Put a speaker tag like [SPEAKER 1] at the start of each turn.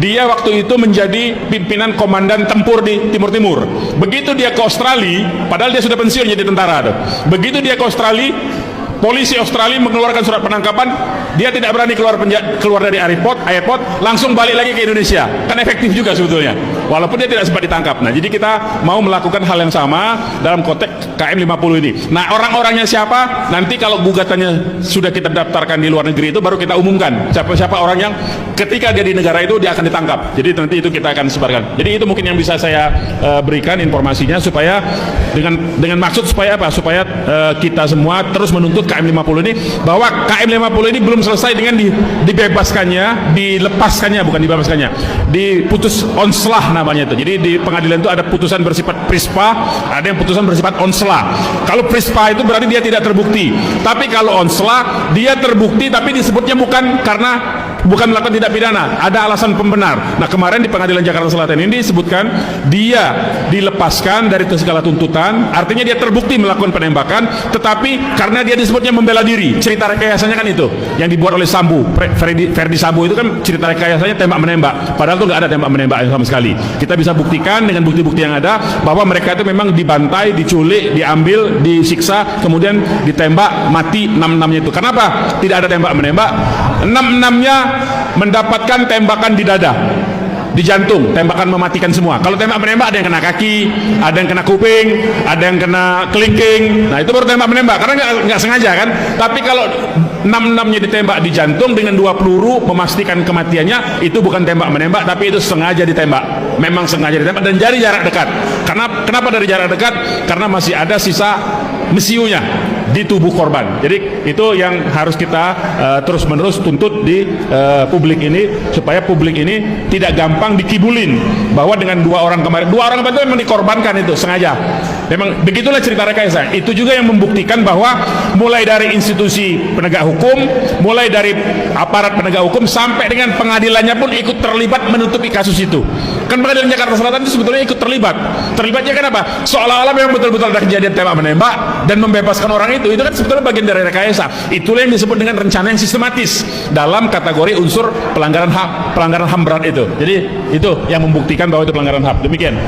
[SPEAKER 1] dia waktu itu menjadi pimpinan komandan tempur di Timur Timur. Begitu dia ke Australia, padahal dia sudah pensiun jadi tentara tuh. Begitu dia ke Australia, polisi Australia mengeluarkan surat penangkapan, dia tidak berani keluar dari airport, langsung balik lagi ke Indonesia. Kan efektif juga sebetulnya, walaupun dia tidak sempat ditangkap. Nah, jadi kita mau melakukan hal yang sama dalam konteks KM 50 ini. Nah, orang-orangnya siapa? Nanti kalau gugatannya sudah kita daftarkan di luar negeri itu baru kita umumkan siapa-siapa orang yang ketika dia di negara itu dia akan ditangkap. Jadi nanti itu kita akan sebarkan. Jadi itu mungkin yang bisa saya berikan informasinya, supaya dengan maksud supaya apa? Supaya kita semua terus menuntut KM 50 ini, bahwa KM 50 ini belum selesai dengan dibebaskannya, dilepaskannya, bukan dibebaskannya, diputus onslah namanya itu. Jadi di pengadilan itu ada putusan bersifat prispa, ada yang putusan bersifat onslah. Kalau prispa itu berarti dia tidak terbukti, tapi kalau onslah dia terbukti tapi disebutnya bukan melakukan tindak pidana, ada alasan pembenar. Nah, kemarin di pengadilan Jakarta Selatan ini disebutkan dia dilepaskan dari segala tuntutan, artinya dia terbukti melakukan penembakan, tetapi karena dia disebutnya membela diri. Cerita rekayasanya kan itu yang dibuat oleh Sambo, Ferdi Sambo itu kan cerita rekayasanya tembak menembak, padahal itu nggak ada tembak menembak sama sekali. Kita bisa buktikan dengan bukti-bukti yang ada bahwa mereka itu memang dibantai, diculik, diambil, disiksa, kemudian ditembak mati 6-6-nya itu. Kenapa tidak ada tembak menembak? 6-6-nya mendapatkan tembakan di dada, di jantung, tembakan mematikan semua. Kalau tembak menembak ada yang kena kaki, ada yang kena kuping, ada yang kena kelingking. Nah, itu baru tembak menembak karena nggak sengaja kan. Tapi kalau 6-6-nya ditembak di jantung dengan 2 peluru memastikan kematiannya, itu bukan tembak menembak, tapi itu sengaja ditembak. Memang sengaja ditembak dan dari jarak dekat. Kenapa dari jarak dekat? Karena masih ada sisa mesiunya di tubuh korban. Jadi itu yang harus kita terus-menerus tuntut di publik ini, supaya publik ini tidak gampang dikibulin bahwa dengan 2 orang kemarin itu memang dikorbankan, itu sengaja. Memang begitulah cerita rekayasa. Itu juga yang membuktikan bahwa mulai dari institusi penegak hukum, mulai dari aparat penegak hukum sampai dengan pengadilannya pun ikut terlibat menutupi kasus itu. Kan pengadilan Jakarta Selatan itu sebetulnya ikut terlibat. Terlibatnya kenapa? Seolah-olah memang betul-betul ada kejadian tembak menembak dan membebaskan orang itu kan sebetulnya bagian dari rekayasa. Itulah yang disebut dengan rencana yang sistematis dalam kategori unsur pelanggaran HAM berat itu. Jadi itu yang membuktikan bahwa itu pelanggaran HAM. Demikian.